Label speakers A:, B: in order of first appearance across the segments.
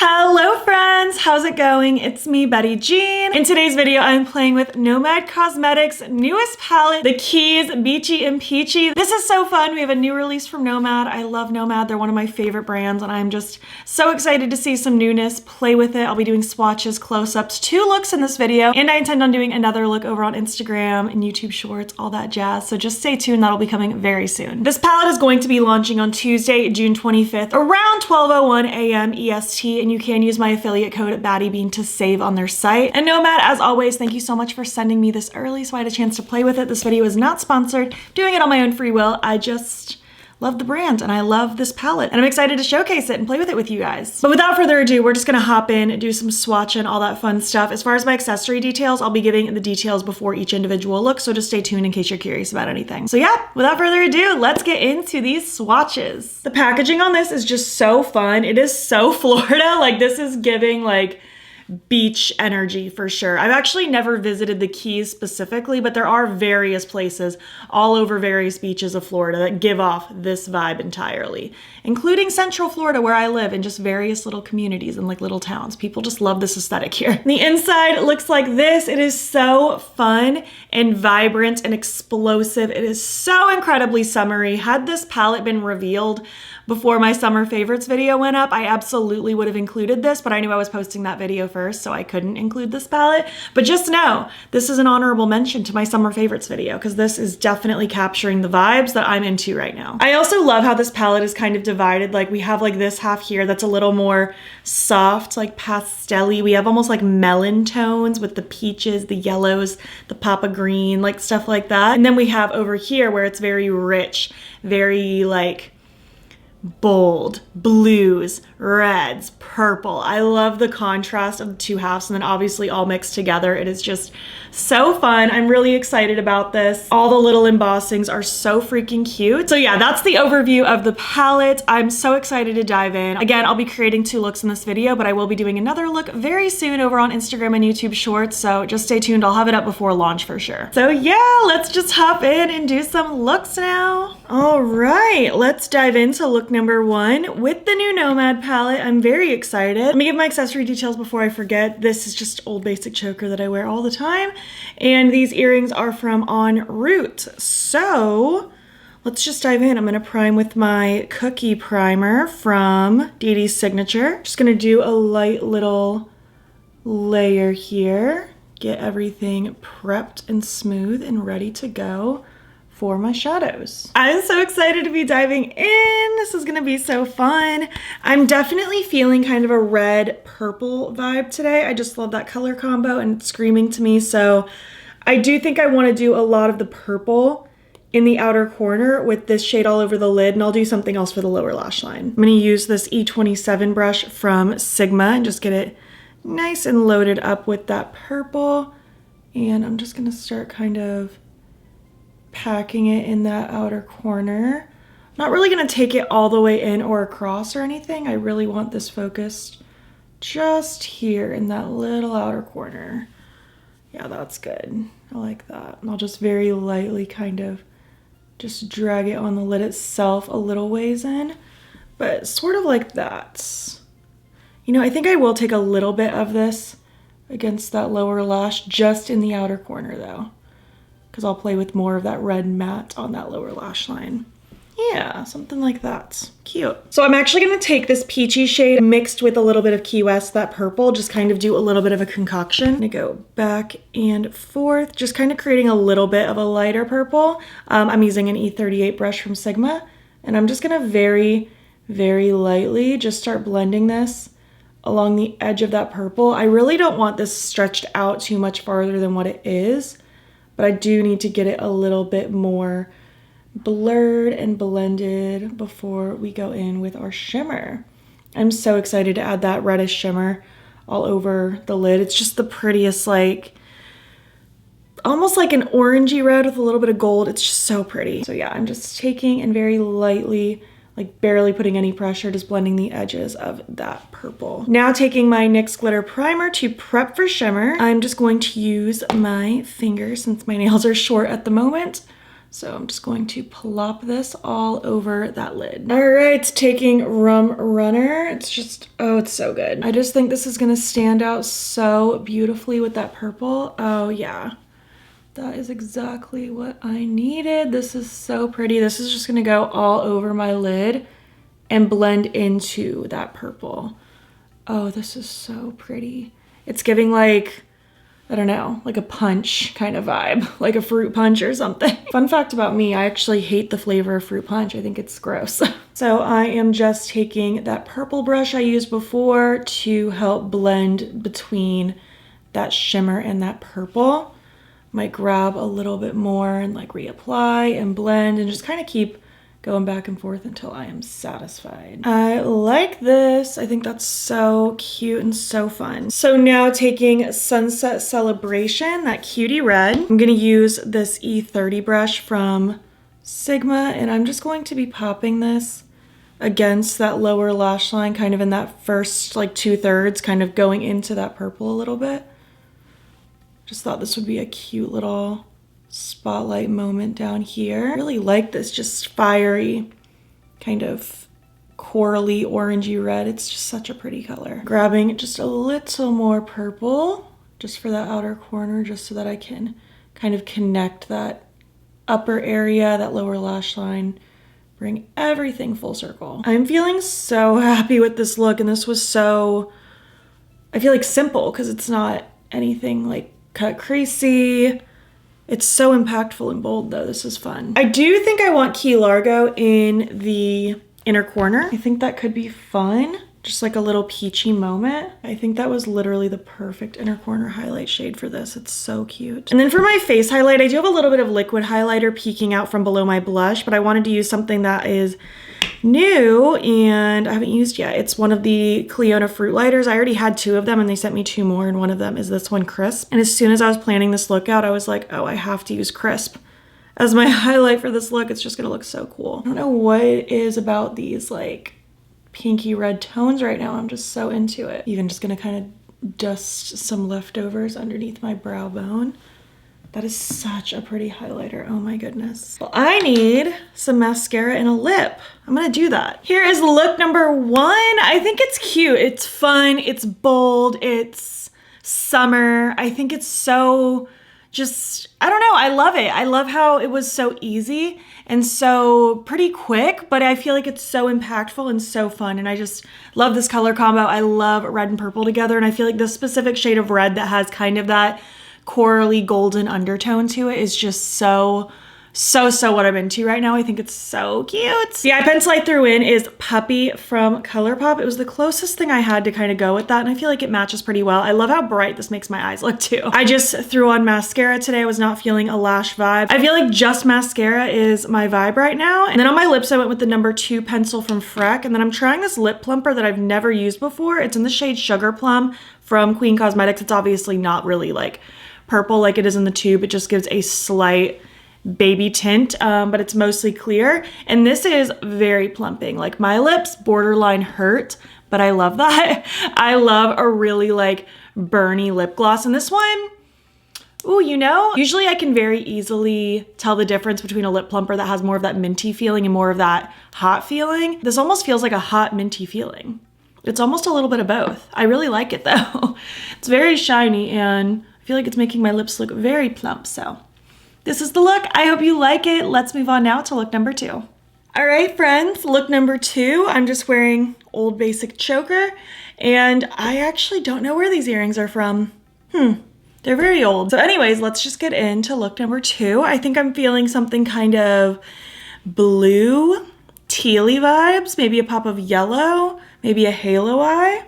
A: Hello friends, how's it going? It's me, Betty Jean. In today's video, I'm playing with Nomad Cosmetics' newest palette, the Keys Beachy and Peachy. This is so fun. We have a new release from Nomad. I love Nomad. They're one of my favorite brands, and I'm just so excited to see some newness, play with it. I'll be doing swatches, close-ups, 2 looks in this video, and I intend on doing another look over on Instagram and YouTube Shorts, all that jazz. So just stay tuned. That'll be coming very soon. This palette is going to be launching on Tuesday, June 25th, around 12:01 a.m. EST, and you can use my affiliate code BATTYBEAN to save on their site. And Nomad, as always, thank you so much for sending me this early so I had a chance to play with it. This video is not sponsored. I'm doing it on my own free will. I just love the brand and I love this palette and I'm excited to showcase it and play with it with you guys. But without further ado, we're just gonna hop in, do some swatching, all that fun stuff. As far as my accessory details, I'll be giving the details before each individual look, so just stay tuned in case you're curious about anything. So yeah, without further ado, let's get into these swatches. The packaging on this is just so fun. It is so Florida. Like, this is giving like beach energy for sure. I've actually never visited the Keys specifically, but there are various places all over various beaches of Florida that give off this vibe entirely, including Central Florida where I live, in just various little communities and like little towns. People just love this aesthetic here. The inside looks like this. It is so fun and vibrant and explosive. It is so incredibly summery. Had this palette been revealed before my summer favorites video went up, I absolutely would have included this, but I knew I was posting that video first, so I couldn't include this palette. But just know, this is an honorable mention to my summer favorites video, because this is definitely capturing the vibes that I'm into right now. I also love how this palette is kind of divided. Like, we have like this half here that's a little more soft, like pastel-y. We have almost like melon tones with the peaches, the yellows, the papa green, like stuff like that. And then we have over here where it's very rich, very like bold blues, reds, purple. I love the contrast of the two halves, and then obviously all mixed together. It is just so fun. I'm really excited about this. All the little embossings are so freaking cute. So yeah, that's the overview of the palette. I'm so excited to dive in. Again, I'll be creating 2 looks in this video, but I will be doing another look very soon over on Instagram and YouTube Shorts, so just stay tuned. I'll have it up before launch for sure. So yeah, let's just hop in and do some looks now. All right, let's dive into look number 1 with the new Nomad palette. I'm very excited. Let me give my accessory details before I forget. This is just old basic choker that I wear all the time. And these earrings are from En Route. So let's just dive in. I'm gonna prime with my cookie primer from Dede Signature. Just gonna do a light little layer here. Get everything prepped and smooth and ready to go for my shadows. I'm so excited to be diving in. This is gonna be so fun. I'm definitely feeling kind of a red purple vibe today. I just love that color combo and it's screaming to me. So I do think I wanna do a lot of the purple in the outer corner with this shade all over the lid, and I'll do something else for the lower lash line. I'm gonna use this E27 brush from Sigma and just get it nice and loaded up with that purple. And I'm just gonna start kind of packing it in that outer corner. I'm not really gonna take it all the way in or across or anything. I really want this focused just here in that little outer corner. Yeah, that's good. I like that. And I'll just very lightly kind of just drag it on the lid itself a little ways in, but sort of like that. You know, I think I will take a little bit of this against that lower lash, just in the outer corner though, because I'll play with more of that red matte on that lower lash line. Yeah, something like that. Cute. So I'm actually gonna take this peachy shade mixed with a little bit of Key West, that purple, just kind of do a little bit of a concoction. I'm gonna go back and forth, just kind of creating a little bit of a lighter purple. I'm using an E38 brush from Sigma, and I'm just gonna very, very lightly just start blending this along the edge of that purple. I really don't want this stretched out too much farther than what it is, but I do need to get it a little bit more blurred and blended before we go in with our shimmer. I'm so excited to add that reddish shimmer all over the lid. It's just the prettiest, like almost like an orangey red with a little bit of gold. It's just so pretty. So yeah, I'm just taking and very lightly, like barely putting any pressure, just blending the edges of that purple. Now taking my NYX glitter primer to prep for shimmer, I'm just going to use my finger since my nails are short at the moment. So I'm just going to plop this all over that lid. All right, taking Rum Runner. It's just, oh, it's so good. I just think this is gonna stand out so beautifully with that purple. Oh yeah, that is exactly what I needed. This is so pretty. This is just gonna go all over my lid and blend into that purple. Oh, this is so pretty. It's giving like, I don't know, like a punch kind of vibe, like a fruit punch or something. Fun fact about me, I actually hate the flavor of fruit punch. I think it's gross. So I am just taking that purple brush I used before to help blend between that shimmer and that purple. Might grab a little bit more and like reapply and blend and just kind of keep going back and forth until I am satisfied. I like this. I think that's so cute and so fun. So now taking Sunset Celebration, that cutie red. I'm gonna use this E30 brush from Sigma, and I'm just going to be popping this against that lower lash line, kind of in that first like 2/3, kind of going into that purple a little bit. Just thought this would be a cute little spotlight moment down here. I really like this just fiery kind of corally orangey red. It's just such a pretty color. Grabbing just a little more purple just for that outer corner, just so that I can kind of connect that upper area, that lower lash line, bring everything full circle. I'm feeling so happy with this look, and this was so, I feel like simple because it's not anything like cut creasy. It's so impactful and bold though. This is fun. I do think I want Key Largo in the inner corner. I think that could be fun. Just like a little peachy moment. I think that was literally the perfect inner corner highlight shade for this. It's so cute. And then for my face highlight, I do have a little bit of liquid highlighter peeking out from below my blush, but I wanted to use something that is new and I haven't used yet. It's one of the Clionadh fruit lighters. I already had 2 of them and they sent me 2 more, and one of them is this one, Crisp. And as soon as I was planning this look out, I was like, oh, I have to use Crisp as my highlight for this look. It's just gonna look so cool. I don't know what it is about these like pinky red tones right now. I'm just so into it. Even just gonna kind of dust some leftovers underneath my brow bone. That is such a pretty highlighter. Oh my goodness. Well, I need some mascara and a lip. I'm gonna do that. Here is look number 1. I think it's cute. It's fun. It's bold. It's summer. I think it's so just, I don't know. I love it. I love how it was so easy and so pretty quick, but I feel like it's so impactful and so fun. And I just love this color combo. I love red and purple together. And I feel like this specific shade of red that has kind of that corally golden undertone to it is just so what I'm into right now. I think it's so cute. The eye pencil I threw in is Puppy from Colourpop. It was the closest thing I had to kind of go with that, and I feel like it matches pretty well. I love how bright this makes my eyes look too. I just threw on mascara today. I was not feeling a lash vibe. I feel like just mascara is my vibe right now. And then on my lips, I went with the number 2 pencil from Freck, and then I'm trying this lip plumper that I've never used before. It's in the shade Sugar Plum from Queen Cosmetics. It's obviously not really like purple like it is in the tube. It just gives a slight baby tint, but it's mostly clear. And this is very plumping. Like my lips borderline hurt, but I love that. I love a really like burny lip gloss. And this one, ooh, you know, usually I can very easily tell the difference between a lip plumper that has more of that minty feeling and more of that hot feeling. This almost feels like a hot minty feeling. It's almost a little bit of both. I really like it though. It's very shiny and I feel like it's making my lips look very plump. So this is the look. I hope you like it. Let's move on now to look number 2. All right, friends, look number 2. I'm just wearing Old Basic choker, and I actually don't know where these earrings are from. They're very old. So anyways, let's just get into look number 2. I think I'm feeling something kind of blue, tealy vibes, maybe a pop of yellow, maybe a halo eye.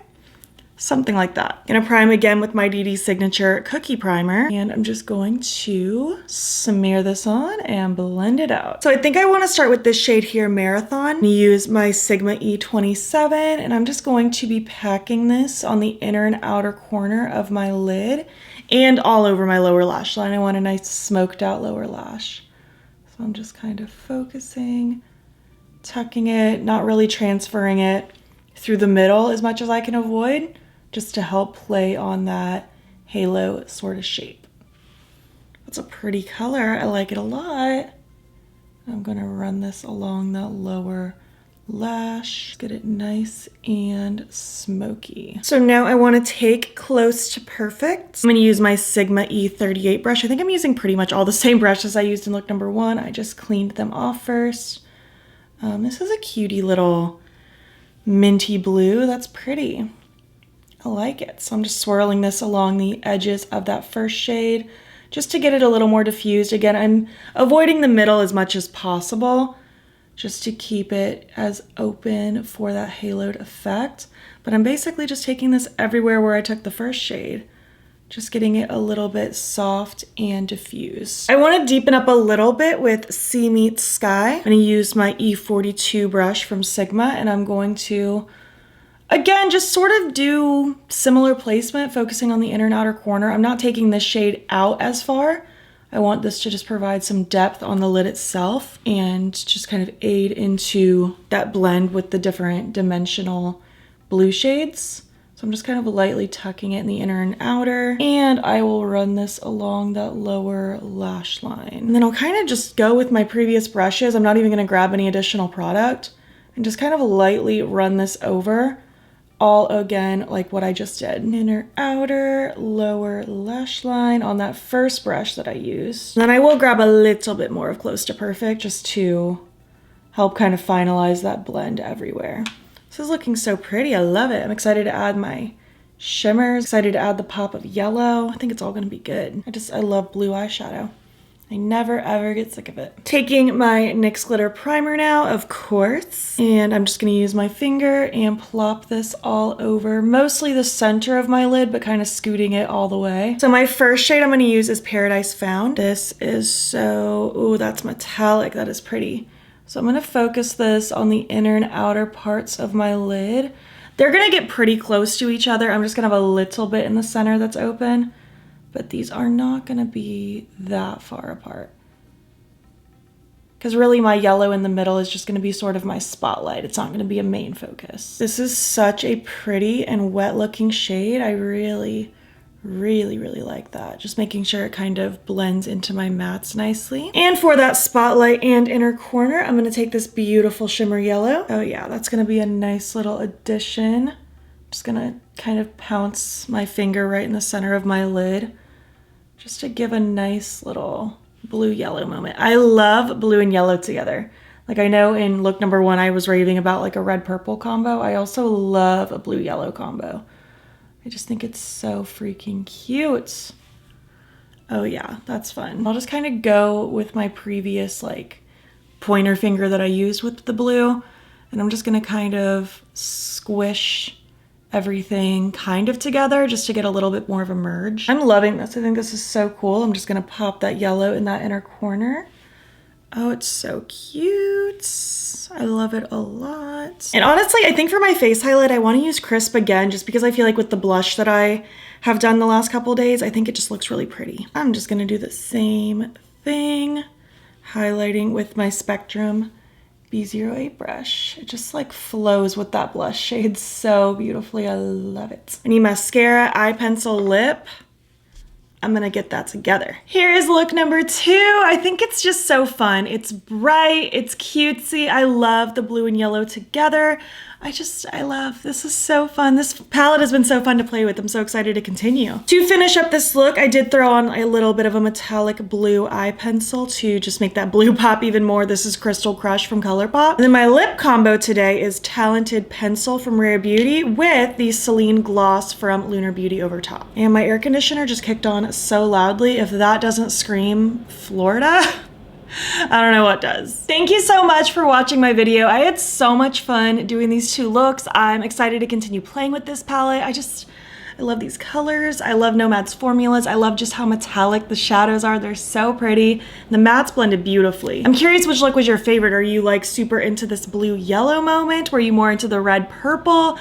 A: Something like that. Gonna prime again with my Dede Signature Cookie Primer, and I'm just going to smear this on and blend it out. So I think I want to start with this shade here, Marathon. I'm gonna use my Sigma E27, and I'm just going to be packing this on the inner and outer corner of my lid and all over my lower lash line. I want a nice smoked out lower lash. So I'm just kind of focusing, tucking it, not really transferring it through the middle as much as I can avoid, just to help play on that halo sort of shape. That's a pretty color. I like it a lot. I'm gonna run this along that lower lash, get it nice and smoky. So now I want to take Close to Perfect. I'm going to use my Sigma E38 brush. I think I'm using pretty much all the same brushes I used in look number 1. I just cleaned them off first. This is a cutie little minty blue. That's pretty. I like it. So I'm just swirling this along the edges of that first shade just to get it a little more diffused. Again, I'm avoiding the middle as much as possible, just to keep it as open for that haloed effect. But I'm basically just taking this everywhere where I took the first shade, just getting it a little bit soft and diffused. I want to deepen up a little bit with Sea Meets Sky. I'm going to use my E42 brush from Sigma, and I'm going to, again, just sort of do similar placement, focusing on the inner and outer corner. I'm not taking this shade out as far. I want this to just provide some depth on the lid itself and just kind of aid into that blend with the different dimensional blue shades. So I'm just kind of lightly tucking it in the inner and outer, and I will run this along that lower lash line. And then I'll kind of just go with my previous brushes. I'm not even gonna grab any additional product, and just kind of lightly run this over, all again like what I just did. Inner, outer, lower lash line on that first brush that I used. And then I will grab a little bit more of Close to Perfect just to help kind of finalize that blend everywhere. This is looking so pretty. I love it. I'm excited to add my shimmers, excited to add the pop of yellow. I think it's all gonna be good. I love blue eyeshadow. I never ever get sick of it. Taking my NYX Glitter Primer now, of course, and I'm just gonna use my finger and plop this all over mostly the center of my lid, but kind of scooting it all the way. So my first shade I'm gonna use is Paradise Found. This is so, ooh, that's metallic. That is pretty. So I'm gonna focus this on the inner and outer parts of my lid. They're gonna get pretty close to each other. I'm just gonna have a little bit in the center that's open, but these are not gonna be that far apart. Because really my yellow in the middle is just gonna be sort of my spotlight. It's not gonna be a main focus. This is such a pretty and wet looking shade. I really like that. Just making sure it kind of blends into my mattes nicely. And for that spotlight and inner corner, I'm gonna take this beautiful shimmer yellow. Oh yeah, that's gonna be a nice little addition. Just gonna kind of pounce my finger right in the center of my lid, just to give a nice little blue yellow moment. I love blue and yellow together. Like I know in look number 1, I was raving about like a red purple combo. I also love a blue yellow combo. I just think it's so freaking cute. Oh yeah, that's fun. I'll just kind of go with my previous like pointer finger that I used with the blue, and I'm just gonna kind of squish everything kind of together just to get a little bit more of a merge. I'm loving this. I think this is so cool. I'm just gonna pop that yellow in that inner corner. Oh, it's so cute. I love it a lot. And honestly, I think for my face highlight, I want to use Crisp again, just because I feel like with the blush that I have done the last couple days, I think it just looks really pretty. I'm just gonna do the same thing, highlighting with my Spectrum B08 brush. It just like flows with that blush shade so beautifully. I love it. I need mascara, eye pencil, lip. I'm gonna get that together. Here is look number 2. I think it's just so fun. It's bright, it's cutesy. I love the blue and yellow together. I love, this is so fun. This palette has been so fun to play with. I'm so excited to continue. To finish up this look, I did throw on a little bit of a metallic blue eye pencil to just make that blue pop even more. This is Crystal Crush from Colourpop. And then my lip combo today is Talented Pencil from Rare Beauty with the Celine Gloss from Lunar Beauty over top. And my air conditioner just kicked on so loudly. If that doesn't scream Florida, I don't know what does. Thank you so much for watching my video. I had so much fun doing these 2 looks. I'm excited to continue playing with this palette. I love these colors. I love Nomad's formulas. I love just how metallic the shadows are. They're so pretty. The mattes blended beautifully. I'm curious which look was your favorite. Are you like super into this blue yellow moment? Were you more into the red purple?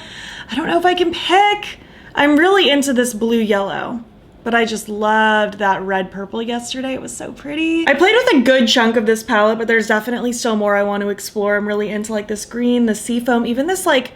A: I don't know if I can pick. I'm really into this blue yellow, but I just loved that red purple yesterday. It was so pretty. I played with a good chunk of this palette, but there's definitely still more I want to explore. I'm really into like this green, the seafoam, even this like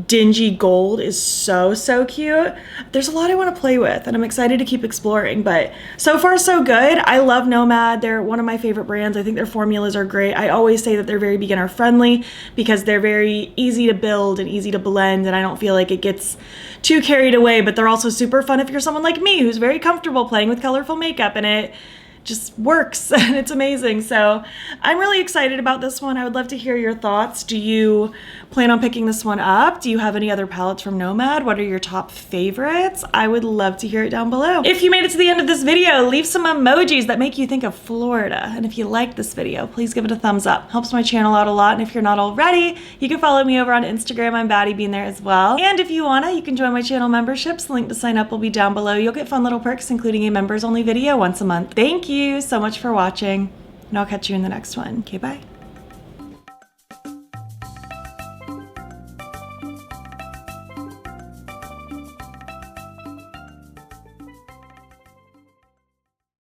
A: dingy gold is so cute. There's a lot I want to play with and I'm excited to keep exploring, but so far so good. I love Nomad. They're one of my favorite brands. I think their formulas are great. I always say that they're very beginner friendly because they're very easy to build and easy to blend, and I don't feel like it gets too carried away, but they're also super fun if you're someone like me who's very comfortable playing with colorful makeup, and it just works and it's amazing. So I'm really excited about this one. I would love to hear your thoughts. Do you plan on picking this one up? Do you have any other palettes from Nomad? What are your top favorites? I would love to hear it down below. If you made it to the end of this video, leave some emojis that make you think of Florida. And if you liked this video, please give it a thumbs up. Helps my channel out a lot. And if you're not already, you can follow me over on Instagram. I'm BATTYBEAN there as well. And if you wanna, you can join my channel memberships. The link to sign up will be down below. You'll get fun little perks, including a members only video once a month. Thank you so much for watching, and I'll catch you in the next one. Okay, bye.